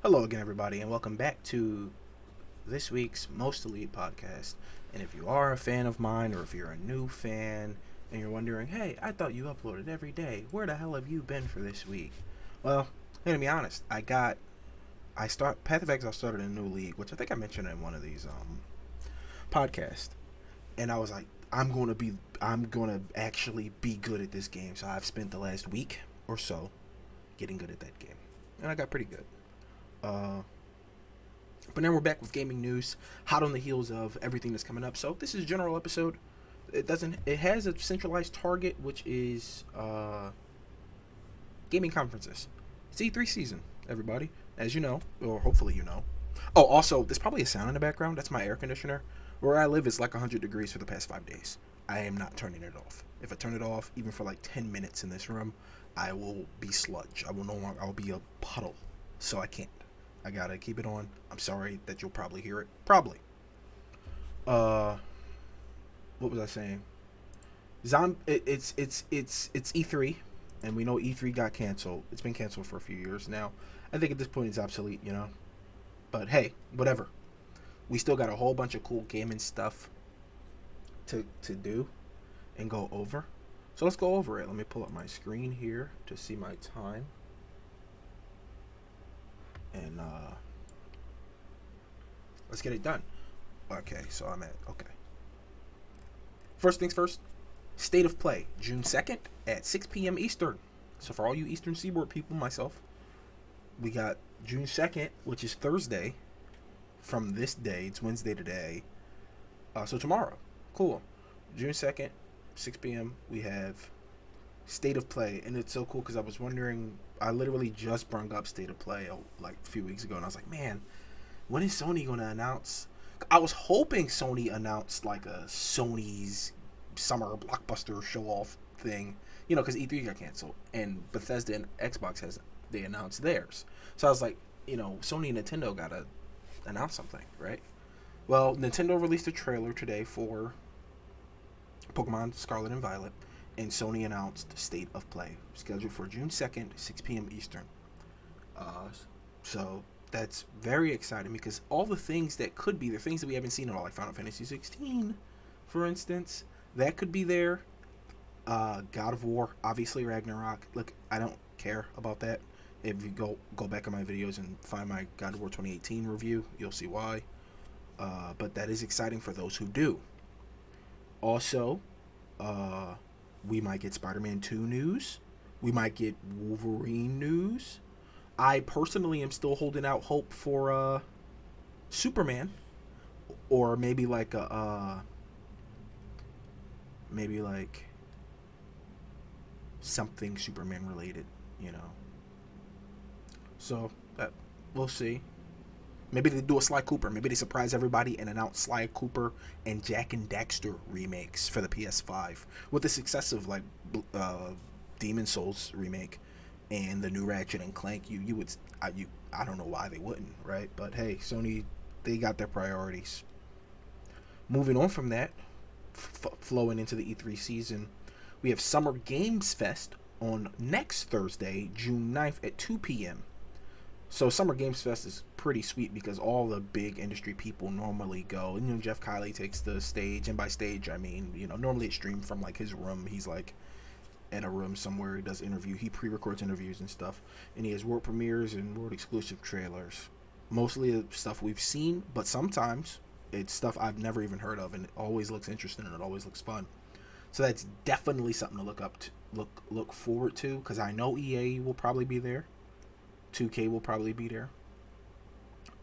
Hello again, everybody, and welcome back to this week's Most Elite podcast. And if you are a fan of mine, or if you're a new fan and you're wondering, hey, I thought you uploaded every day. Where the hell have you been for this week? Well, I'm gonna be honest. Path of Exile started a new league, which I think I mentioned in one of these podcasts. And I was like, I'm gonna actually be good at this game. So I've spent the last week or so getting good at that game, and I got pretty good. Uh, But now we're back with gaming news, hot on the heels of everything that's coming up. So this is a general episode. It has a centralized target, which is gaming conferences. It's E3 season, everybody, as you know, or hopefully you know. Oh, also, there's probably a sound in the background. That's my air conditioner. Where I live, it's like 100 degrees for the past 5 days. I am not turning it off. If I turn it off, even for like 10 minutes in this room, I will be sludge. I will no longer. I will be a puddle. So I can't. I gotta keep it on. I'm sorry that you'll probably hear it. Probably. Uh, what was I saying? It's E3, and we know E3 got canceled. It's been canceled for a few years now. I think at this point it's obsolete, you know. But hey, whatever. We still got a whole bunch of cool gaming stuff to do and go over. So let's go over it. Let me pull up my screen here to see my time. And let's get it done. Okay, so I'm at okay. First things first. State of Play, June 2nd at 6 p.m. Eastern. So for all you Eastern Seaboard people, myself, we got June 2nd, which is Thursday. From this day, it's Wednesday today. So tomorrow, cool. June 2nd, 6 p.m. We have State of Play, and it's so cool because I was wondering. I literally just brung up State of Play like a few weeks ago, and I was like, man, when is Sony gonna announce? I was hoping Sony announced like a Sony's summer blockbuster show off thing, you know, because E3 got canceled, and Bethesda and Xbox they announced theirs. So I was like, you know, Sony and Nintendo gotta announce something, right? Well, Nintendo released a trailer today for Pokemon Scarlet and Violet, and Sony announced State of Play, scheduled for June 2nd, 6 p.m. Eastern. Uh, so that's very exciting because all the things that could be there, things that we haven't seen at all, like Final Fantasy 16, for instance, that could be there. God of War, obviously Ragnarok. Look, I don't care about that. If you go back in my videos and find my God of War 2018 review, you'll see why. But that is exciting for those who do. Also, uh, we might get Spider-Man 2 news. We might get Wolverine news. I personally am still holding out hope for Superman, or maybe like a maybe like something Superman related, you know. So that we'll see. Maybe they do a Sly Cooper. Maybe they surprise everybody and announce Sly Cooper and Jack and Daxter remakes for the PS5 with the success of like Demon Souls remake and the new Ratchet and Clank. I don't know why they wouldn't, right? But hey, Sony, they got their priorities. Moving on from that, flowing into the E3 season, we have Summer Games Fest on next Thursday, June 9th at 2 p.m. So Summer Games Fest is pretty sweet because all the big industry people normally go. And, you know, Jeff Kiley takes the stage, and by stage I mean, you know, normally it's streamed from like his room. He's like in a room somewhere. He does interview. He pre-records interviews and stuff, and he has world premieres and world exclusive trailers. Mostly stuff we've seen, but sometimes it's stuff I've never even heard of, and it always looks interesting and it always looks fun. So that's definitely something to look forward to because I know EA will probably be there. 2K will probably be there.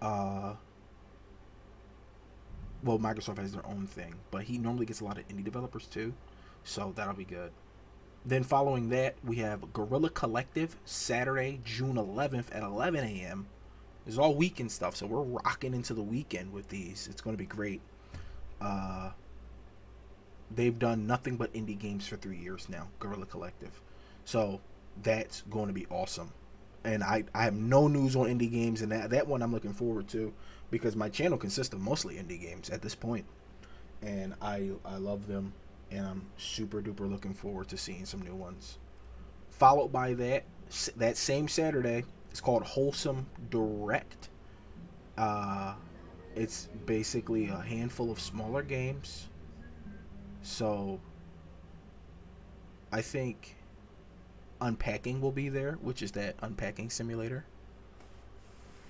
Uh, well, Microsoft has their own thing, but he normally gets a lot of indie developers too, so that'll be good. Then following that, we have Guerrilla Collective Saturday, June 11th at 11 a.m. It's all weekend stuff, so we're rocking into the weekend with these. It's going to be great. Uh, they've done nothing but indie games for 3 years now, Guerrilla Collective. So that's going to be awesome. And I have no news on indie games, and that one I'm looking forward to because my channel consists of mostly indie games at this point, and I love them, and I'm super duper looking forward to seeing some new ones. Followed by that same Saturday, It's called Wholesome Direct. Uh, it's basically a handful of smaller games. So I think Unpacking will be there, which is that unpacking simulator,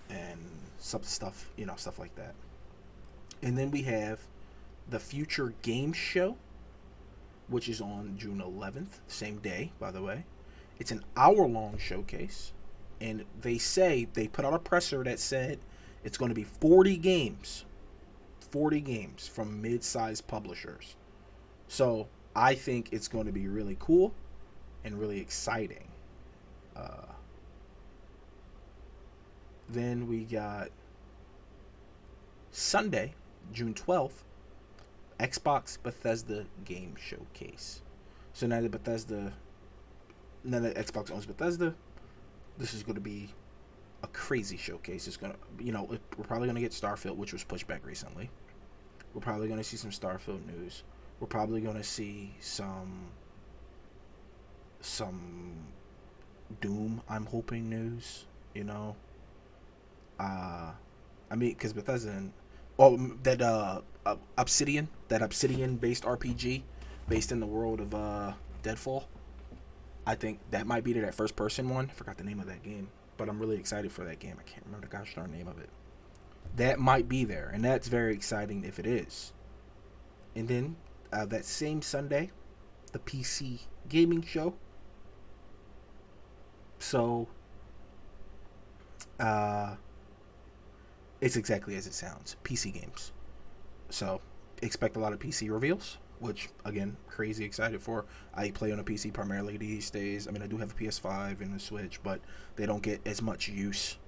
and some stuff, stuff like that. And then we have the Future Games Show, which is on June 11th, same day, by the way. It's an hour-long showcase, and they put out a presser that said it's going to be 40 games, 40 games from mid-sized publishers. So I think it's going to be really cool and really exciting. Uh, then we got Sunday, June 12th, Xbox Bethesda Game Showcase. So now that Xbox owns Bethesda, this is going to be a crazy showcase. It's going to, we're probably going to get Starfield, which was pushed back recently. We're probably going to see some Starfield news. We're probably going to see some Doom, I'm hoping, news, because Bethesda, that Obsidian based RPG based in the world of Deadfall. I think that might be that first person one. I forgot the name of that game, but I'm really excited for that game. I can't remember the gosh darn name of it. That might be there, and that's very exciting if it is. And then that same Sunday, the PC Gaming Show. So it's exactly as it sounds. PC games. So expect a lot of PC reveals, which, again, crazy excited for. I play on a PC primarily these days. I mean, I do have a PS5 and a Switch, but they don't get as much use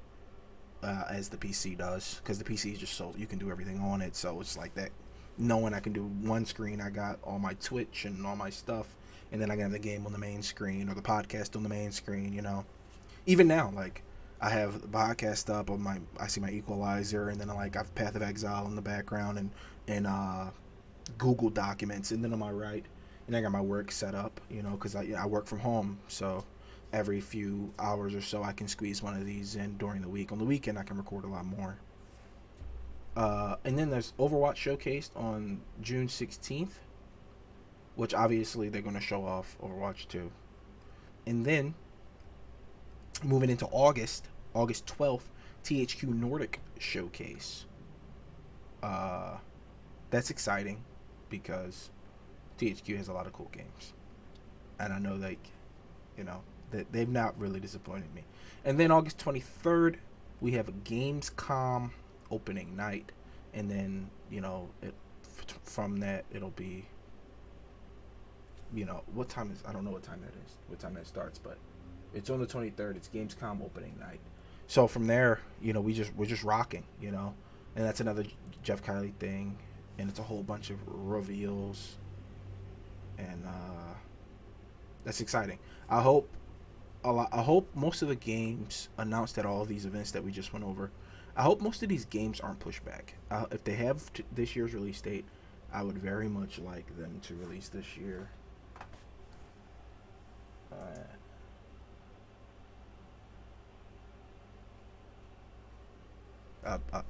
as the PC does, because the PC is just so, you can do everything on it. So it's like that, knowing I can do one screen, I got all my Twitch and all my stuff, and then I can have the game on the main screen or the podcast on the main screen, Even now, like, I have the podcast up on I see my equalizer, and then I have Path of Exile in the background, and Google Documents, and then on my right, and I got my work set up, because I work from home, so every few hours or so I can squeeze one of these in during the week. On the weekend, I can record a lot more. And then there's Overwatch showcased on June 16th, which obviously they're going to show off Overwatch 2. And then moving into August 12th, THQ Nordic showcase. That's exciting because THQ has a lot of cool games, and I know that they've not really disappointed me. And then August 23rd, we have a Gamescom opening night, and then from that it'll be what time is, I don't know what time that is, what time that starts, but it's on the 23rd. It's Gamescom opening night. So from there, we're just rocking, and that's another Jeff Keighley thing, and it's a whole bunch of reveals, and that's exciting. I hope most of the games announced at all of these events that we just went over, I hope most of these games aren't pushed back. If they have this year's release date, I would very much like them to release this year.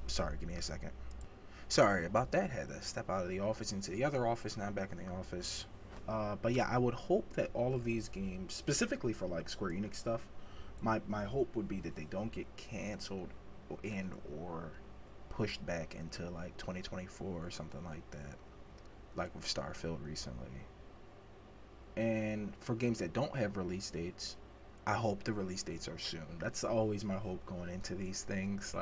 Sorry, give me a second. Sorry about that. Had to step out of the office into the other office. Now I'm back in the office. But yeah, I would hope that all of these games, specifically for Square Enix stuff, my hope would be that they don't get canceled or pushed back into 2024 or something like that, like with Starfield recently. And for games that don't have release dates, I hope the release dates are soon. That's always my hope going into these things.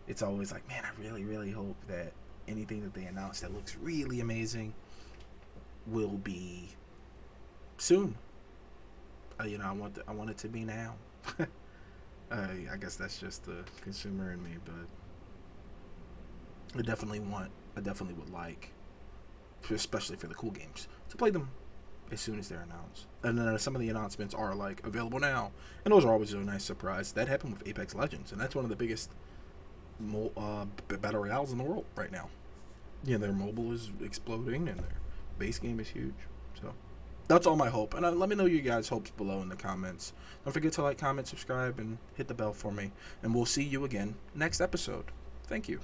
It's always man, I really, really hope that anything that they announce that looks really amazing will be soon. I want it to be now. I guess that's just the consumer in me, but I definitely would like, especially for the cool games, to play them as soon as they're announced. And then some of the announcements are available now, and those are always a nice surprise. That happened with Apex Legends, and that's one of the biggest battle royales in the world right now. Their mobile is exploding, and their base game is huge. So That's all my hope. And let me know your guys' hopes below in the comments. Don't forget to like, comment, subscribe, and hit the bell for me. And we'll see you again next episode. Thank you.